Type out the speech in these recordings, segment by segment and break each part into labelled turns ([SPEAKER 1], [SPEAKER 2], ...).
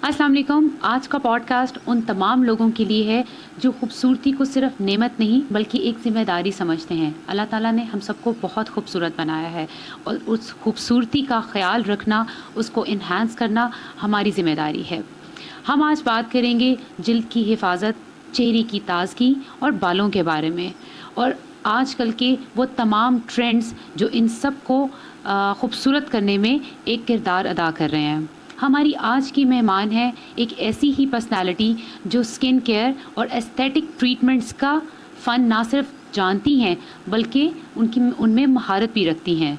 [SPEAKER 1] अस्सलाम वालेकुम। आज का पॉडकास्ट उन तमाम लोगों के लिए है जो खूबसूरती को सिर्फ नेमत नहीं बल्कि एक ज़िम्मेदारी समझते हैं। अल्लाह ताला ने हम सबको बहुत खूबसूरत बनाया है और उस खूबसूरती का ख़्याल रखना, उसको एनहांस करना हमारी ज़िम्मेदारी है। हम आज बात करेंगे जिल्द की हिफाजत, चेहरे की ताज़गी और बालों के बारे में और आजकल के वो तमाम ट्रेंड्स जो इन सब को खूबसूरत करने में एक किरदार अदा कर रहे हैं। हमारी आज की मेहमान है एक ऐसी ही पर्सनालिटी जो स्किन केयर और एस्थेटिक ट्रीटमेंट्स का फ़न ना सिर्फ जानती हैं बल्कि उनमें महारत भी रखती हैं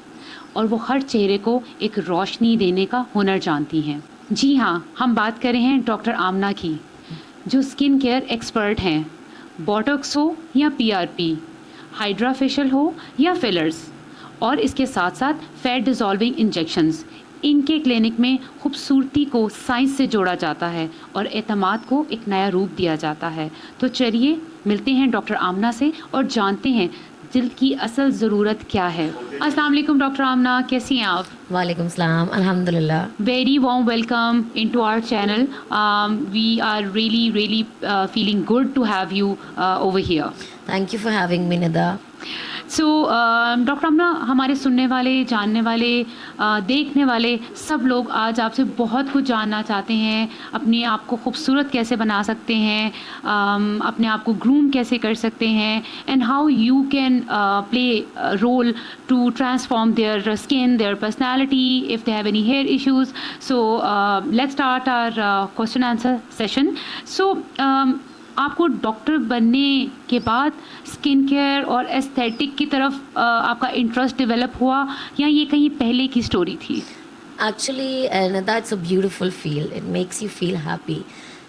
[SPEAKER 1] और वो हर चेहरे को एक रोशनी देने का हुनर जानती हैं। जी हाँ, हम बात कर रहे हैं डॉक्टर आमना की, जो स्किन केयर एक्सपर्ट हैं। बोटॉक्स हो या पीआरपी, हाइड्रा फेशियल हो या फिलर्स और इसके साथ साथ फैट डिज़ोल्विंग इंजेक्शंस, इनके क्लिनिक में खूबसूरती को साइंस से जोड़ा जाता है और एतमाद को एक नया रूप दिया जाता है। तो चलिए मिलते हैं डॉक्टर आमना से और जानते हैं जिल्द की असल ज़रूरत क्या है। अस्सलाम वालेकुम डॉक्टर आमना, कैसी हैं आप?
[SPEAKER 2] वालेकुम सलाम, अल्हम्दुलिल्लाह।
[SPEAKER 1] Very warm welcome into our channel. We are really feeling good to have you over here.
[SPEAKER 2] Thank you for having me, Nida.
[SPEAKER 1] So doctor Amna, हमारे सुनने वाले, जानने वाले, देखने वाले सब लोग आज आपसे बहुत कुछ जानना चाहते हैं। अपने आप को खूबसूरत कैसे बना सकते हैं, अपने आप को ग्रूम कैसे कर सकते हैं and how you can play role to transform their skin, their personality if they have any hair issues. So let's start our question answer session. So आपको डॉक्टर बनने के बाद स्किन केयर और एस्थेटिक की तरफ आपका इंटरेस्ट डेवलप हुआ या ये कहीं पहले की स्टोरी थी?
[SPEAKER 2] Actually, Nida, it's a beautiful feel. It makes you feel happy.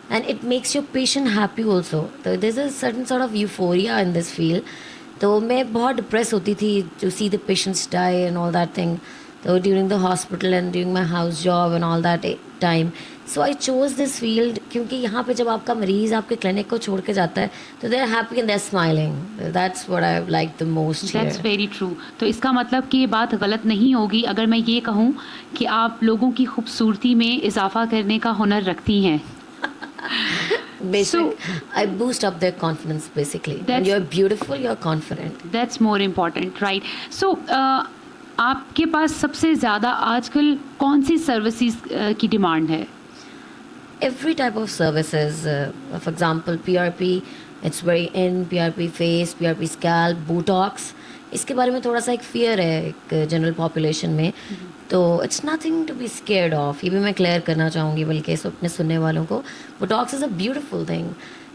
[SPEAKER 2] And it makes your patient happy also. So there's a certain sort of euphoria in this field. तो मैं बहुत डिप्रेस होती थी to see the patients die and all that thing. So during the hospital and during my house job and all that time. So I chose this field क्योंकि यहाँ पे जब आपका मरीज़ आपके क्लिनिक को छोड़ के जाता है तो they're happy and they're smiling. That's what I like the most here.
[SPEAKER 1] That's very true. तो इसका मतलब कि ये बात गलत नहीं होगी अगर मैं ये कहूँ कि आप लोगों की खूबसूरती में इजाफा करने का हुनर रखती हैं।
[SPEAKER 2] Basic, I boost up their confidence basically. When you're beautiful, you're confident.
[SPEAKER 1] That's more important, right? So आपके पास सबसे ज़्यादा आजकल कौन सी सर्विसेज की डिमांड है?
[SPEAKER 2] Every type of services, for example, PRP, it's very in, PRP face, PRP scalp, Botox. इसके बारे में थोड़ा सा एक फियर है एक जनरल पॉपुलेशन में, तो it's nothing to be scared of. ये भी मैं क्लियर करना चाहूँगी बल्कि अपने सुनने वालों को। Botox is a beautiful thing.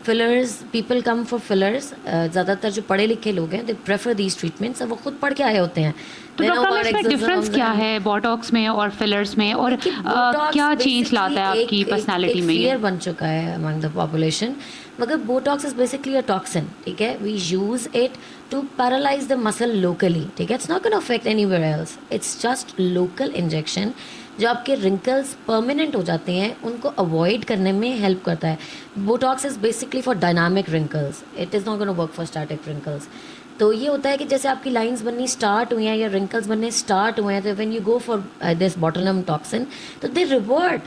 [SPEAKER 2] Fillers, people come for fillers. ज़्यादातर जो पढ़े लिखे लोग हैं दे प्रेफर दीज ट्रीटमेंट्स और वो खुद पढ़ के आए होते हैं।
[SPEAKER 1] तो डॉक्टर, इसमें डिफरेंस क्या है बोटॉक्स में और फिलर्स में और क्या चेंज लाता है आपकी पर्सनालिटी में?
[SPEAKER 2] फियर बन चुका है अमंग द पॉपुलेशन, मगर Botox is basically a toxin, ठीक है? We use it to paralyse the muscle locally, ठीक है? It's not gonna affect anywhere else, it's just local injection जो आपके रिंकल्स परमानेंट हो जाते हैं उनको अवॉइड करने में हेल्प करता है। Botox is basically for dynamic wrinkles, it is not gonna work for static wrinkles. तो ये होता है कि जैसे आपकी लाइंस बननी स्टार्ट हुई हैं या रिंकल्स बनने स्टार्ट हुए हैं, तो when you go for this botulinum toxin तो दे revert,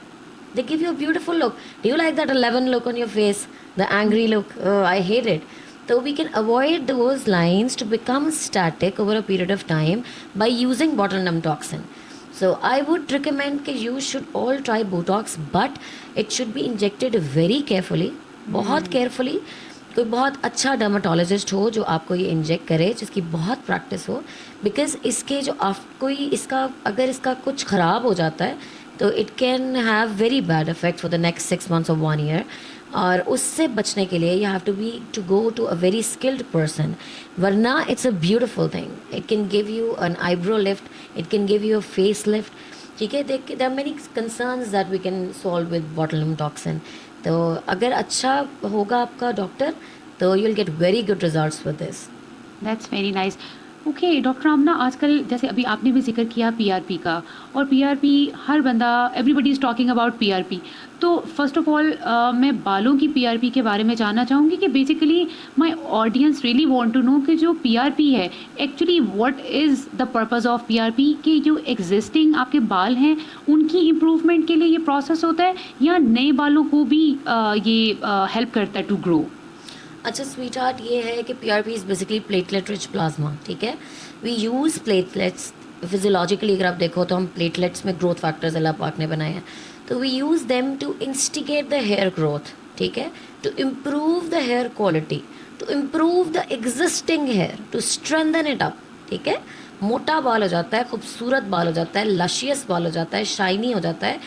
[SPEAKER 2] they give you a beautiful look. Do you like that 11 look on your face, the angry look? Oh, I hate it. So we can avoid those lines to become static over a period of time by using botulinum toxin. So I would recommend that you should all try Botox, but it should be injected very carefully, बहुत carefully. कोई बहुत अच्छा dermatologist हो जो आपको ये inject करे, जिसकी बहुत प्रैक्टिस हो, बिकॉज इसके जो कोई इसका अगर इसका कुछ ख़राब हो जाता है तो it can have very bad effect for the next 6 months और 1 year. और उससे बचने के लिए you have to go to a very skilled person, वरना it's a beautiful thing. It can give you an eyebrow lift, it can give you a face lift, ठीक है? There are many concerns that we can solve with botulinum toxin. तो अगर अच्छा होगा आपका doctor तो you will get very good results with this.
[SPEAKER 1] That's very nice. Okay doctor Amna, आजकल जैसे अभी आपने भी जिक्र किया पीआरपी का, और पीआरपी हर बंदा, everybody is talking about PRP, तो फर्स्ट ऑफ ऑल मैं बालों की पीआरपी के बारे में जानना चाहूँगी कि basically my audience really want to know कि जो पीआरपी है actually what is the purpose of PRP, कि जो एग्जिस्टिंग आपके बाल हैं उनकी इम्प्रूवमेंट के लिए ये प्रोसेस होता है या नए बालों को भी ये हेल्प करता है टू ग्रो?
[SPEAKER 2] अच्छा स्वीट हार्ट, ये है कि PRP is basically platelet rich plasma, ठीक है। वी यूज़ प्लेटलेट्स फिजियोलॉजिकली, अगर आप देखो तो हम प्लेटलेट्स में ग्रोथ फैक्टर्स अल्लाह पाक ने बनाए हैं, तो we use them to instigate the hair growth, ठीक है, to improve the hair quality, to improve the existing hair, to strengthen it up, ठीक है। मोटा बाल हो जाता है, खूबसूरत बाल हो जाता है, लशियस बाल हो जाता है, शाइनी हो जाता है।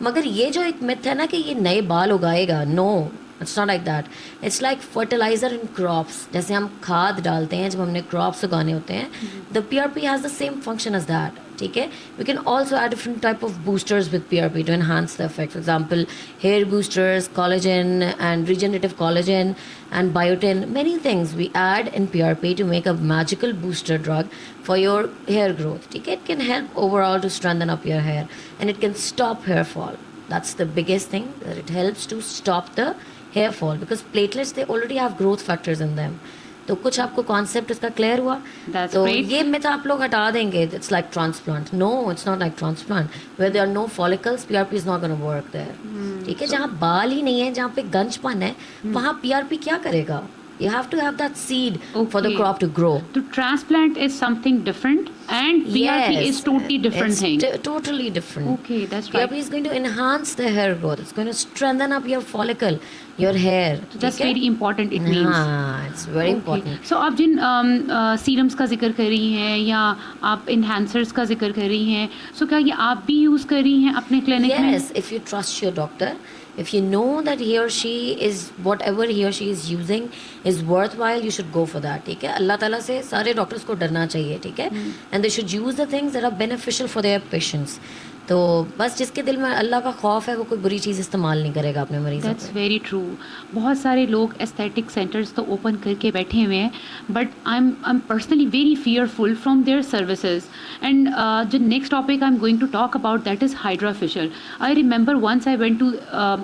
[SPEAKER 2] मगर ये जो एक मिथ है ना कि ये नए बाल उगाएगा, no, it's not like that. It's like fertilizer in crops. जैसे हम खाद डालते हैं जब हमने क्रॉप्स उगाने होते हैं, the PRP has the same function as that, ठीक है। We can also add different type of boosters with PRP to enhance the effect, for example hair boosters, collagen and regenerative collagen and biotin, many things we add in PRP to make a magical booster drug for your hair growth, ठीक है। It can help overall to strengthen up your hair and it can stop hair fall. That's the biggest thing, that it helps to stop the hair fall because platelets, they already have growth factors in them. तो कुछ आपको concept इसका clear हुआ?
[SPEAKER 1] That's
[SPEAKER 2] तो
[SPEAKER 1] great.
[SPEAKER 2] ये myth आप लोग हटा देंगे, it's like transplant. No, it's not like transplant. Where there are no follicles, PRP is not gonna work there, ठीक है। जहाँ बाल ही नहीं है, जहाँ पे गंजपन है, वहाँ पीआरपी क्या करेगा? You have to have that seed for the
[SPEAKER 1] Okay.
[SPEAKER 2] crop to grow.
[SPEAKER 1] तो transplant is something different and PRP
[SPEAKER 2] Yes,
[SPEAKER 1] is totally different
[SPEAKER 2] it's
[SPEAKER 1] thing.
[SPEAKER 2] Totally different.
[SPEAKER 1] Okay, that's right.
[SPEAKER 2] PRP is going to enhance the hair growth. It's going to strengthen up your follicle, your hair.
[SPEAKER 1] So that's
[SPEAKER 2] ठीक है?
[SPEAKER 1] very important it means.
[SPEAKER 2] हाँ, it's very important.
[SPEAKER 1] सो आप जिन serums का जिक्र कर रही हैं या आप इन्हांसर्स का जिक्र कर रही हैं, सो क्या ये आप भी यूज़ कर रही हैं अपने क्लिनिक में?
[SPEAKER 2] Yes, if you trust your doctor, if you know that he or she is, whatever he or she is using is worthwhile, you should go for that, ठीक है। अल्लाह ताला से सारे डॉक्टर्स को डरना चाहिए, ठीक है। And they should use the things that are beneficial for their patients. तो बस जिसके दिल में अल्लाह का खौफ है वो कोई बुरी चीज़ इस्तेमाल नहीं करेगा अपने मरीजों
[SPEAKER 1] दैट्स
[SPEAKER 2] पे।
[SPEAKER 1] Very true. बहुत सारे लोग एस्थेटिक सेंटर्स तो ओपन करके बैठे हुए हैं, but I am personally very fearful from their services. And जो next topic I am going to talk about that is hydra facial. I remember once I went to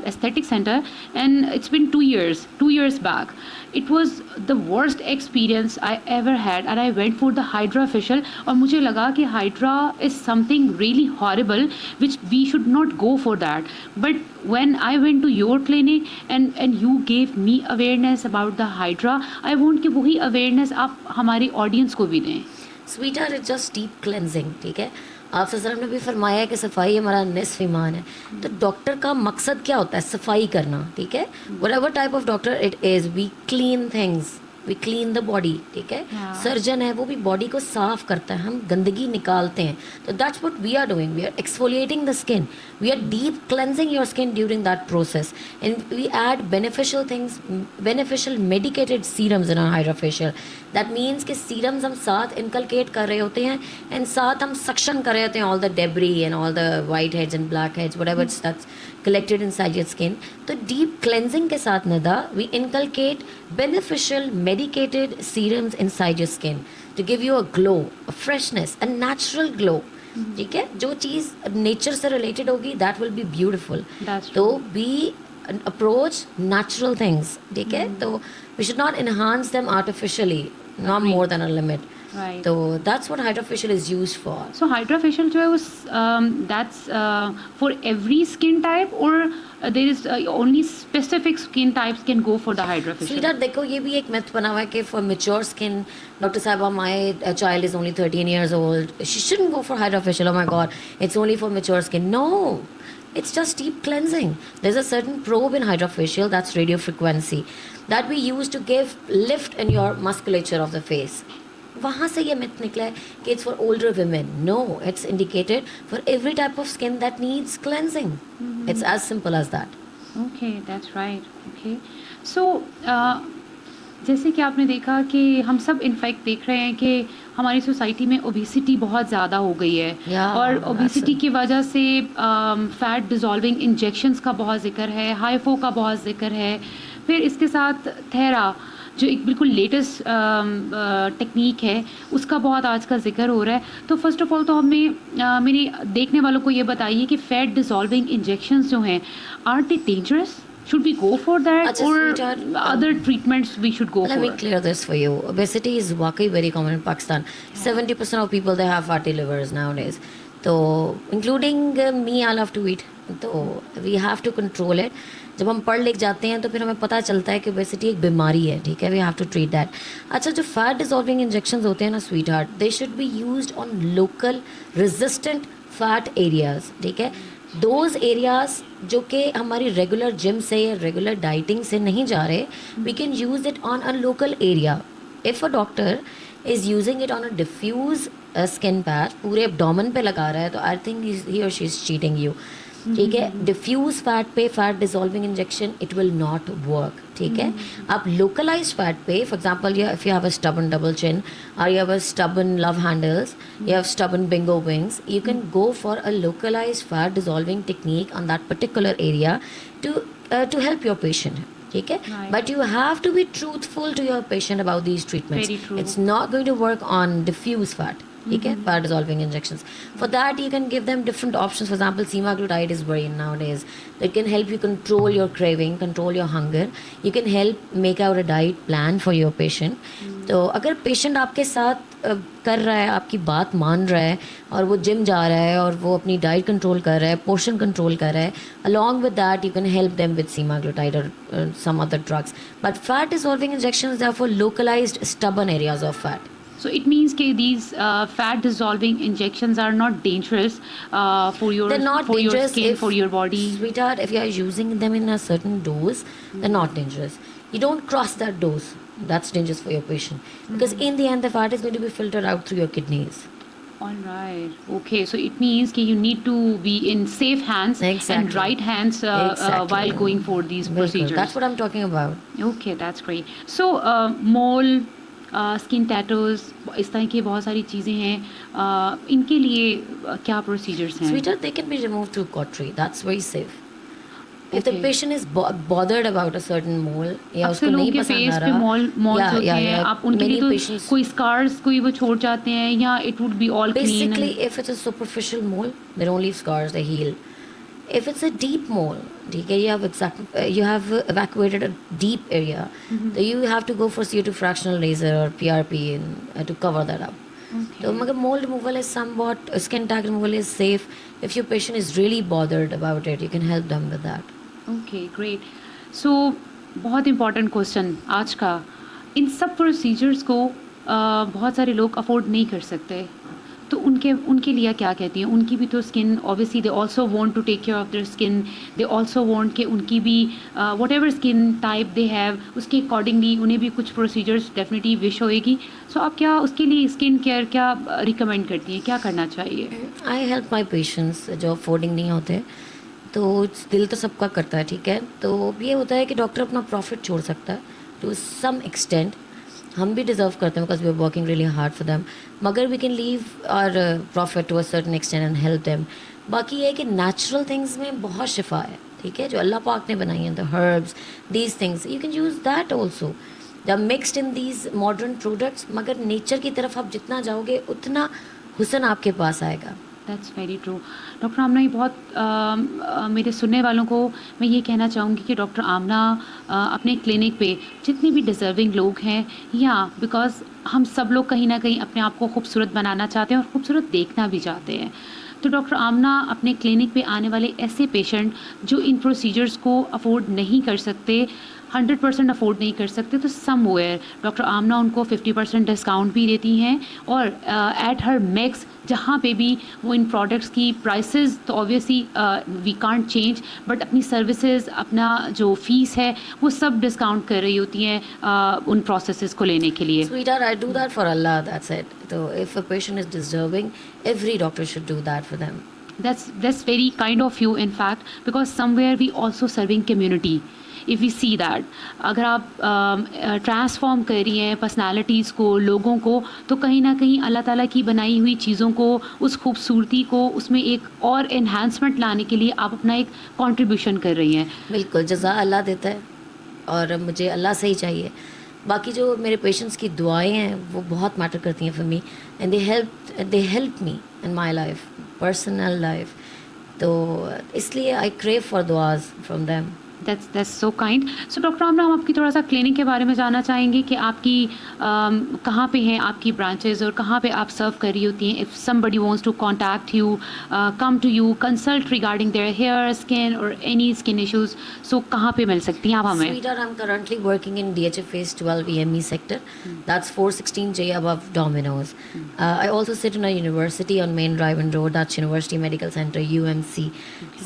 [SPEAKER 1] aesthetic centre and it's been 2 years back. It was the worst experience I ever had and I went for the hydra facial और मुझे लगा कि hydra is something really horrible which we should not go for that. But when I went to your clinic and you gave me awareness about the hydra, I want कि वही awareness आप हमारी audience को भी दें.
[SPEAKER 2] Sweetheart is just deep cleansing, ठीक है। आप सल्लल्लाहु ने भी फरमाया है कि सफाई हमारा निस्फ ईमान है। तो डॉक्टर का मकसद क्या होता है? सफाई करना, ठीक है। Whatever type of doctor it is, we clean things, we clean the body, ठीक है।
[SPEAKER 1] Yeah.
[SPEAKER 2] सर्जन है वो भी बॉडी को साफ करता है, हम गंदगी निकालते हैं। तो that's what we are doing, we are exfoliating the skin, we are deep cleansing your skin during that process and we add beneficial things, beneficial medicated serums in our hydra facial. That means कि serums हम साथ inculcate कर रहे होते हैं and साथ हम suction कर रहे होते हैं all the debris and all the white heads and black heads, whatever that's collected inside your skin. तो deep cleansing के साथ नदा we inculcate beneficial medicated serums inside your skin to give you a glow, a freshness, a natural glow. ठीक है, जो चीज़ nature से related होगी that will be beautiful.
[SPEAKER 1] That's
[SPEAKER 2] तो
[SPEAKER 1] true.
[SPEAKER 2] we approach natural things, ठीक है। तो we should not enhance them artificially, not
[SPEAKER 1] Agree.
[SPEAKER 2] more than a limit.
[SPEAKER 1] Right.
[SPEAKER 2] तो that's what hydrofacial is used for.
[SPEAKER 1] So hydra facial जो है वो that's for every skin type or there is only specific skin types can go for the hydra facial?
[SPEAKER 2] Sweetheart देखो, ये भी एक myth बना हुआ है कि फॉर मेच्योर स्किन, डॉक्टर साहबा my child is only 13 years old, she shouldn't go for hydra facial, oh my God it's only for mature skin. No, it's just deep cleansing. There's a certain probe in hydrofacial, that's radio frequency, that we use to give lift in your musculature of the face. वहाँ से ये myth निकला है कि it's for older women. No, it's indicated for every type of skin that needs cleansing. It's as simple as that.
[SPEAKER 1] Okay, that's right. Okay. So जैसे कि आपने देखा कि हम सब इनफैक्ट देख रहे हैं कि हमारी सोसाइटी में ओबेसिटी बहुत ज़्यादा हो गई है।
[SPEAKER 2] Yeah,
[SPEAKER 1] और ओबेसिटी
[SPEAKER 2] that's
[SPEAKER 1] की वजह से फैट डिज़ोल्विंग इंजेक्शंस का बहुत जिक्र है, हाइफो का बहुत जिक्र है, फिर इसके साथ थेरा। जो एक बिल्कुल लेटेस्ट टेक्नीक है, उसका बहुत आज का ज़िक्र हो रहा है। तो फ़र्स्ट ऑफ़ ऑल तो हमें मेरे देखने वालों को ये बताइए कि फैट डिसॉल्विंग इंजेक्शंस जो हैं, are they dangerous? Should we go for that
[SPEAKER 2] अच्छा
[SPEAKER 1] or
[SPEAKER 2] sweetheart,
[SPEAKER 1] other treatments we should go
[SPEAKER 2] let me
[SPEAKER 1] for?
[SPEAKER 2] clear this for you. Obesity is वाकई very common in Pakistan. 70% of people they have fatty livers nowadays. तो including me, I love to eat. तो we have to control it. जब हम पढ़ लिख जाते हैं तो फिर हमें पता चलता है कि ओबेसिटी एक बीमारी है, ठीक है, we have to treat that. अच्छा, जो फैट डिसॉल्विंग इंजेक्शंस होते हैं ना sweetheart, they should be used on local resistant fat areas, ठीक है. दोज एरियाज जो कि हमारी रेगुलर जिम से या रेगुलर डाइटिंग से नहीं जा रहे, we can use it on a local area. If a doctor is using it on a diffuse skin patch, पूरे एब्डोमेन पे लगा रहा है, तो आई थिंक ही और शी इज़ चीटिंग यू, ठीक है. डिफ्यूज फैट पे fat dissolving injection it will not work, ठीक है. आप लोकलाइज फैट पे, for example if you have a stubborn double chin और you have a stubborn love handles, you have stubborn bingo wings, you can go for a localized fat dissolving technique on that particular area to help your patient, ठीक है.
[SPEAKER 1] Right.
[SPEAKER 2] But you have to be truthful to your patient about these treatments.
[SPEAKER 1] Very true.
[SPEAKER 2] It's not going to work on diffuse fat, ठीक है, fat dissolving injections. For that you can give them different options. For example, semaglutide is very in nowadays. It can help you control your craving, control your hunger. You can help make out a diet plan for your patient. तो अगर patient आपके साथ कर रहा है, आपकी बात मान रहा है और वो जिम जा रहा है और वो अपनी डाइट कंट्रोल कर रहा है, पोर्शन कंट्रोल कर रहा है, along with that you can help them with semaglutide और some other drugs. But fat dissolving injections they are for localised stubborn areas of fat.
[SPEAKER 1] So it means that these fat dissolving injections are not dangerous for your
[SPEAKER 2] They're not
[SPEAKER 1] for your
[SPEAKER 2] dangerous
[SPEAKER 1] skin,
[SPEAKER 2] if,
[SPEAKER 1] for your body.
[SPEAKER 2] sweetheart, if you are using them in a certain dose, they're not dangerous. You don't cross that dose. That's dangerous for your patient. Because in the end, the fat is going to be filtered out through your kidneys.
[SPEAKER 1] All right. Okay. So it means that you need to be in safe hands and
[SPEAKER 2] Exactly.
[SPEAKER 1] right hands
[SPEAKER 2] Exactly.
[SPEAKER 1] while going for these
[SPEAKER 2] बिल्कुल,
[SPEAKER 1] procedures.
[SPEAKER 2] that's what I'm talking about.
[SPEAKER 1] Okay, that's great. So mole, skin tattoos, इस तरह की बहुत सारी चीज़ें हैं, इनके लिए क्या प्रोसीजर्स हैं?
[SPEAKER 2] Sweetheart, they can be removed through cautery. That's very safe. If the
[SPEAKER 1] Okay.
[SPEAKER 2] patient is bothered about a certain mole या
[SPEAKER 1] अक्सर
[SPEAKER 2] उसको
[SPEAKER 1] लोगों
[SPEAKER 2] नहीं
[SPEAKER 1] के
[SPEAKER 2] पसंद
[SPEAKER 1] फेस
[SPEAKER 2] आ
[SPEAKER 1] पे
[SPEAKER 2] रहा,
[SPEAKER 1] मॉल्स होते हैं, आप उनके
[SPEAKER 2] many
[SPEAKER 1] लिए तो
[SPEAKER 2] patients,
[SPEAKER 1] कोई स्कार्स कोई वो छोड़ जाते हैं या it would be all clean?
[SPEAKER 2] basically if it's a superficial mole, they don't leave scars, they heal. If it's a deep mole, ठीक है, you have evacuated a deep area, so you have to go for CO2 fractional laser or PRP to cover that up. तो मगर mole removal is somewhat, skin tag removal is safe. If your patient is really bothered about it, you can help them with that.
[SPEAKER 1] Okay, great. So बहुत important question आज का, इन सब procedures को बहुत सारे लोग अफोर्ड नहीं कर सकते, तो उनके लिए क्या कहती हैं? उनकी भी तो skin obviously they also want to take care of their skin, they also want कि उनकी भी whatever skin type they have उसके अकॉर्डिंगली उन्हें भी कुछ प्रोसीजर्स डेफिनेटली विश होएगी. सो आप क्या उसके लिए स्किन केयर क्या रिकमेंड करती हैं, क्या करना चाहिए?
[SPEAKER 2] आई हेल्प माई पेशेंट्स जो अफोर्डिंग नहीं होते, तो दिल तो सबका करता है, ठीक है. तो ये होता है कि डॉक्टर अपना प्रॉफिट छोड़ सकता है टू सम एक्सटेंट. हम भी डिज़र्व करते हैं because we are working really hard for them, मगर we can leave our profit to a certain extent and help them. बाकी ये है कि नेचुरल थिंग्स में बहुत शिफा है, ठीक है, जो अल्लाह पाक ने बनाई हैं, the herbs, these things you can use that also. The mixed in these modern products, मगर नेचर की तरफ आप जितना जाओगे उतना हुसन आपके पास आएगा.
[SPEAKER 1] That's very true. डॉक्टर आमना, ये बहुत मेरे सुनने वालों को मैं ये कहना चाहूँगी कि डॉक्टर आमना अपने क्लिनिक पे जितने भी डिज़र्विंग लोग हैं, या बिकॉज़ हम सब लोग कहीं ना कहीं अपने आप को खूबसूरत बनाना चाहते हैं और खूबसूरत देखना भी चाहते हैं, तो डॉक्टर आमना अपने क्लिनिक पे आने वाले ऐसे पेशेंट जो इन प्रोसीजर्स को अफोर्ड नहीं कर सकते, 100% अफोर्ड नहीं कर सकते, तो समवेयर डॉक्टर आमना उनको 50% डिस्काउंट भी देती हैं, और एट हर मैक्स जहाँ पे भी वो इन प्रोडक्ट्स की प्राइसेस तो obviously we can't change, but अपनी सर्विसेज, अपना जो फीस है वो सब डिस्काउंट कर रही होती हैं उन प्रोसेसेस को लेने के लिए.
[SPEAKER 2] Sweetheart, I do that for Allah, that's it. So if a patient is deserving, every doctor should do that for them.
[SPEAKER 1] That's very kind of you, in fact, because somewhere we also serving community. If we see that, अगर आप transform कर रही हैं personalities को, लोगों को, तो कहीं ना कहीं अल्लाह ताला की बनाई हुई चीज़ों को, उस खूबसूरती को, उसमें एक और एनहांसमेंट लाने के लिए आप अपना एक कंट्रीब्यूशन कर रही हैं.
[SPEAKER 2] बिल्कुल, जज़ा अल्लाह देता है और मुझे अल्लाह से ही चाहिए. बाकी जो मेरे पेशेंट्स की दुआएं हैं वो बहुत मैटर करती हैं for me, and they help me in my life, personal life. तो इसलिए आई क्रेव फॉर दुआज from them.
[SPEAKER 1] That's so kind. So doctor Amna, हम आपकी थोड़ा सा क्लिनिक के बारे में जानना चाहेंगे कि आपकी कहाँ पे हैं आपकी ब्रांचेस और कहाँ पे आप सर्व कर रही होती हैं. If somebody wants to contact you, come to you, consult regarding their hair, skin और एनी स्किन इश्यूज, सो कहाँ पे मिल सकती हैं आप हमें?
[SPEAKER 2] Sweetheart, I'm currently working in DHA Phase 12 EME sector. That's 416J above Domino's. I also sit in a university on Main Drive and Road. That's University Medical Center, UMC.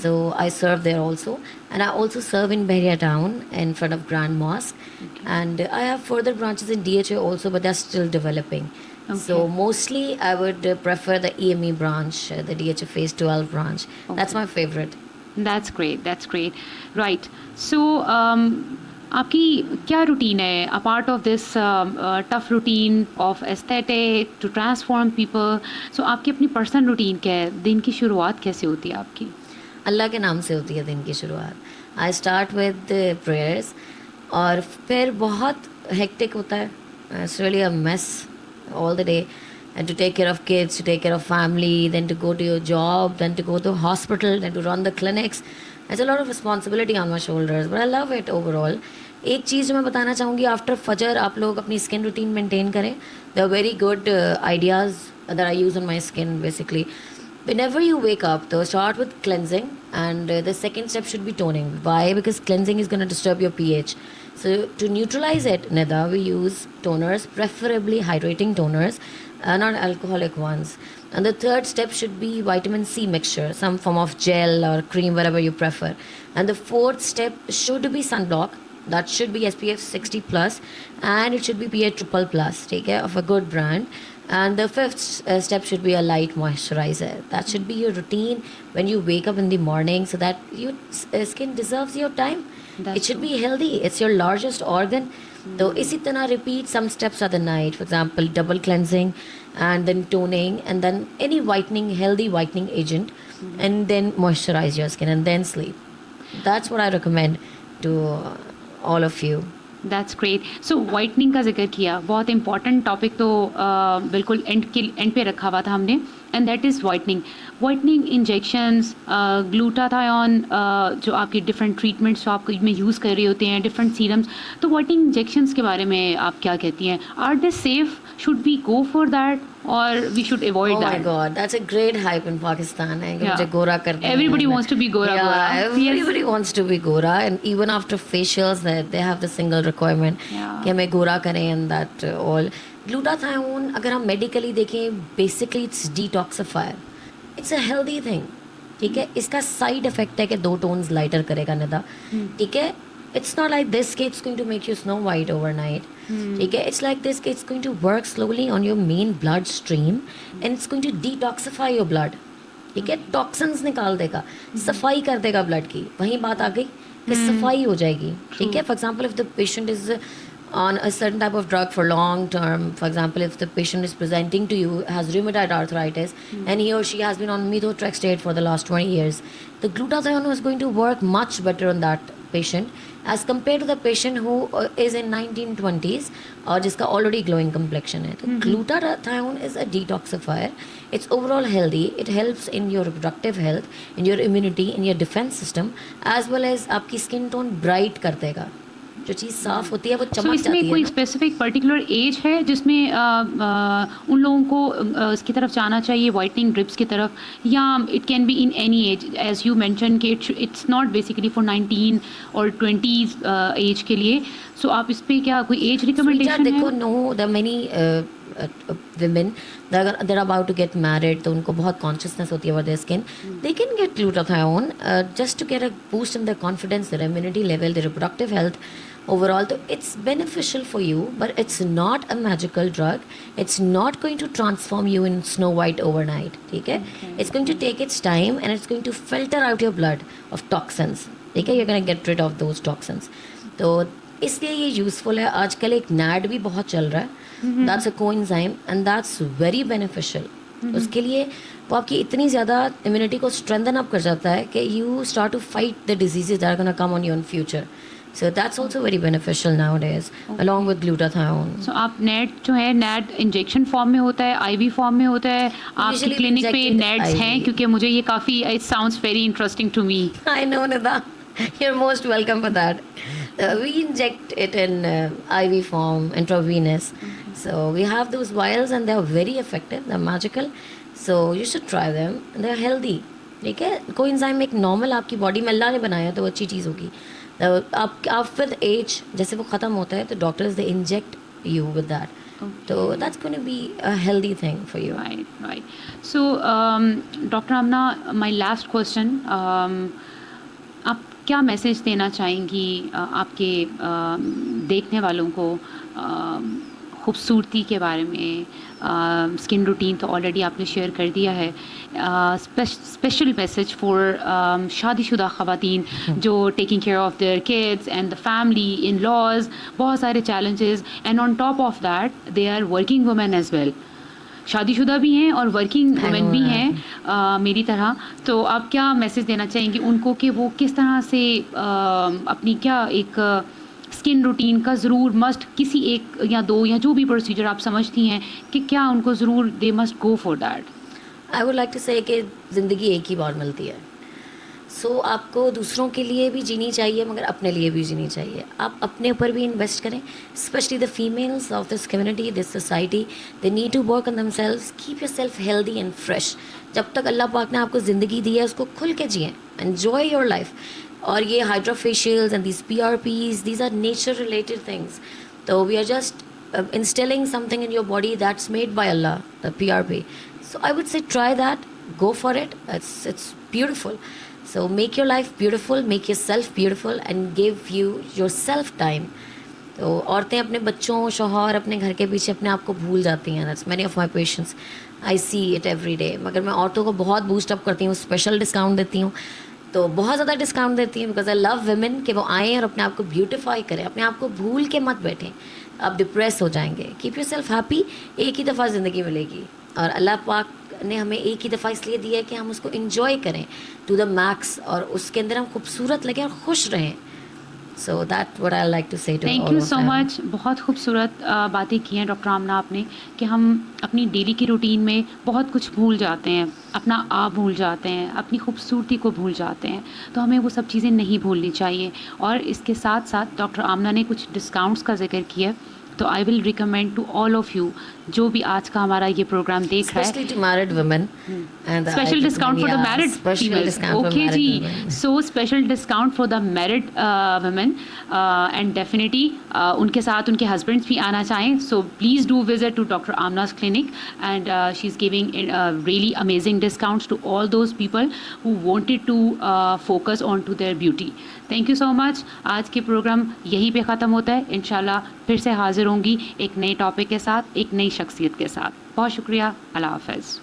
[SPEAKER 2] So I serve there also. And I also serve in Bahria Town in front of Grand Mosque. And I have further branches in DHA also, but they're still developing. So mostly I would prefer the EME branch, the DHA Phase 12 branch. That's my favorite.
[SPEAKER 1] That's great, that's great. Right. So आपकी क्या routine है apart of this tough routine of aesthetic to transform people? So आपकी अपनी personal routine क्या है? दिन की शुरुआत कैसे होती है आपकी?
[SPEAKER 2] अल्लाह के नाम से होती है दिन की शुरुआत. आई स्टार्ट विद प्रेयर्स, और फिर बहुत हेक्टिक होता है. It's really a mess all the day, and to take care of kids, to take care of family, then to go to your job, then to go to hospital, then to run the clinics. It's a lot of responsibility on my shoulders, but I love it overall. एक चीज़ जो मैं बताना चाहूँगी, after फजर आप लोग अपनी skin routine maintain करें. There are very good ideas that I use on my skin basically. Whenever you wake up, though, start with cleansing, and the second step should be toning. Why? Because cleansing is going to disturb your pH. So to neutralize it, Nida, we use toners, preferably hydrating toners, not alcoholic ones. And the third step should be vitamin C mixture, some form of gel or cream, whatever you prefer. And the fourth step should be sunblock. That should be SPF 60 plus, and it should be PA triple plus. Take care of a good brand. And the fifth step should be a light moisturizer. That should be your routine when you wake up in the morning, so that your skin deserves your time. It should be healthy. It's your largest organ. So isi tarah repeat some steps at the night. For example, double cleansing, and then toning, and then any whitening, healthy whitening agent, and then moisturize your skin, and then sleep. That's what I recommend to all of you.
[SPEAKER 1] That's great. So whitening का जिक्र किया, बहुत important topic तो बिल्कुल and पे रखा हुआ था हमने, and that is whitening injections, glutathione, जो आपकी डिफरेंट ट्रीटमेंट्स जो आप में यूज़ कर रहे होते हैं, डिफरेंट सीरम्स. तो वाइटनिंग इंजेक्शंस के बारे में आप क्या कहती हैं? Are they safe? Should we go for that और we should avoid
[SPEAKER 2] Oh my
[SPEAKER 1] दैट?
[SPEAKER 2] God, that's a great hype in Pakistan. है कि मुझे गोरा कर देना है.
[SPEAKER 1] Everybody wants to be गोरा.
[SPEAKER 2] Everybody wants to be gora, and even after facials, they have the single requirement
[SPEAKER 1] Yeah.
[SPEAKER 2] कि हमें गोरा करें, and that all. Glutathione, अगर हम medically देखें, basically it's detoxifier. It's a healthy thing. ठीक है, इसका साइड इफेक्ट है कि 2 टोन्स लाइटर करेगा निदा. ठीक है, it's not like this कि it's going to make you snow white overnight. ठीक है, it's like this कि it's going to work slowly on your main blood stream, and it's going to detoxify your blood. ठीक है, toxins निकाल देगा, सफाई कर देगा ब्लड की. वही बात आ गई कि सफाई हो जाएगी. ठीक है, for example if the patient is on a certain type of drug for long term, for example if the patient is presenting to you has rheumatoid arthritis, and he or she has been on methotrexate for the last 20 years, the glutathione is going to work much better on that patient as compared to the patient who is in 1920s और जिसका already glowing complexion है. तो glutathione is a detoxifier. It's overall healthy. It helps in your reproductive health, in your immunity, in your defense system, as well as आपकी skin tone bright कर देगा. जो चीज़ साफ होती है वो
[SPEAKER 1] सो
[SPEAKER 2] चमक जाती
[SPEAKER 1] इसमें
[SPEAKER 2] है
[SPEAKER 1] कोई
[SPEAKER 2] ना.
[SPEAKER 1] स्पेसिफिक पर्टिकुलर एज है जिसमें उन लोगों को इसकी तरफ जाना चाहिए, वाइटनिंग ड्रिप्स की तरफ, या it can be in any age as you mention कि इट्स नॉट बेसिकली फॉर 19 और 20s एज के लिए? सो आप इस पे क्या कोई एज रिकमेंडेशन
[SPEAKER 2] देखो,
[SPEAKER 1] है?
[SPEAKER 2] No, the many women they're about to get married, तो उनको बहुत consciousness होती है about their skin. They can get glutathione just to get a boost in their confidence, their immunity level, their reproductive health overall. So it's beneficial for you, but it's not a magical drug. It's not going to transform you in Snow White overnight. ठीक है, it's going to take its time, and it's going to filter out your blood of toxins. ठीक है, you're going to get rid of those toxins. तो इसलिए ये useful है. आजकल एक NAD भी बहुत चल रहा है, that's a coenzyme, and that's very beneficial. उसके लिए वो आपकी इतनी ज़्यादा इम्यूनिटी को स्ट्रेंथन अप कर जाता है कि you start to fight the diseases that are gonna come on you in future. So that's also very beneficial nowadays, along with glutathione.
[SPEAKER 1] So आप नेट जो है नेट इंजेक्शन फॉर्म में होता है, आईवी फॉर्म में होता है, आपके
[SPEAKER 2] Usually we
[SPEAKER 1] क्लिनिक पे
[SPEAKER 2] inject it
[SPEAKER 1] नेट्स हैं?
[SPEAKER 2] IV.
[SPEAKER 1] क्योंकि मुझे ये काफ़ी it sounds very interesting to me.
[SPEAKER 2] I know, Nida. You're most welcome for that. We inject it in IV form, intravenous. So we have those vials and they're very effective. They're magical. So you should try them. They're healthy. ठीक है, coenzyme एक normal आपकी body में अल्लाह ने बनाया तो वो अच्छी चीज़ होगी. आप विद एज जैसे वो ख़त्म होता है तो doctors they inject you with that. So that's going to be a healthy thing for you.
[SPEAKER 1] Right. So, Dr. Amna, my last question. आप क्या मैसेज देना चाहेंगी आपके देखने वालों को खूबसूरती के बारे में? स्किन रूटीन तो ऑलरेडी आपने शेयर कर दिया है. स्पेशल मैसेज फॉर शादीशुदा ख़वातीन जो taking care of their kids and the family in laws, बहुत सारे challenges, and on top of that they are working women as well. शादीशुदा भी हैं और वर्किंग वुमेन भी हैं मेरी तरह. तो आप क्या मैसेज देना चाहेंगी उनको कि वो किस तरह से अपनी क्या एक स्किन रूटीन का ज़रूर मस्ट किसी एक या दो या जो भी प्रोसीजर आप समझती हैं कि क्या उनको ज़रूर they must go for that?
[SPEAKER 2] I would like to say कि ज़िंदगी एक ही बार मिलती है. सो आपको दूसरों के लिए भी जीनी चाहिए मगर अपने लिए भी जीनी चाहिए. आप अपने ऊपर भी इन्वेस्ट करें. Specially the females of this community, this society, they need to work on themselves. Keep your self healthy and fresh. जब तक अल्लाह पाक ने आपको ज़िंदगी दी है उसको खुल के जिएँ. Enjoy your life. और ये hydrofacials and these PRPs, these are nature related things. So we are just instilling something in your body that's made by Allah, the PRP. So I would say try that, go for it. It's beautiful. So make your life beautiful, make yourself beautiful and give you yourself time. तो औरतें अपने बच्चों, शौहर, अपने घर के पीछे अपने आप को भूल जाती हैं. That's many of my patients. I see it every day. मगर मैं औरतों को बहुत बूस्ट अप करती हूँ, स्पेशल डिस्काउंट देती हूँ. तो बहुत ज़्यादा डिस्काउंट देती हैं बिकॉज आई लव वुमेन कि वो आएँ और अपने आप को ब्यूटिफाई करें. अपने आप को भूल के मत बैठें, आप डिप्रेस हो जाएंगे. Keep your self happy. एक ही दफ़ा ज़िंदगी मिलेगी और अल्लाह पाक ने हमें एक ही दफ़ा इसलिए दिया है कि हम उसको इंजॉय करें टू द मैक्स और उसके अंदर हम खूबसूरत लगें और खुश रहें. So that what I like to say to all.
[SPEAKER 1] Thank you so much. बहुत खूबसूरत बातें की हैं डॉक्टर आमना आपने कि हम अपनी डेली की रूटीन में बहुत कुछ भूल जाते हैं, अपना आप भूल जाते हैं, अपनी खूबसूरती को भूल जाते हैं. तो हमें वो सब चीज़ें नहीं भूलनी चाहिए. और इसके साथ साथ डॉक्टर आमना ने कुछ डिस्काउंट्स का जिक्र किया. तो I will recommend to all of you जो भी आज का हमारा ये प्रोग्राम देख रहा है,
[SPEAKER 2] specially to married women and
[SPEAKER 1] special discount for the married
[SPEAKER 2] people.
[SPEAKER 1] Okay जी. So special discount for the married women and definitely उनके साथ उनके हस्बैंड्स भी आना चाहें. So please do visit to doctor आमना's clinic and she's giving really amazing discounts to all those people who wanted to focus on to their beauty. Thank you so much. आज के programme यहीं पे ख़त्म होता है. इंशाल्लाह फिर से हाजिर होंगी एक नए टॉपिक के साथ, एक नई शख्सियत के साथ. बहुत शुक्रिया. अल्लाह हाफ़िज़.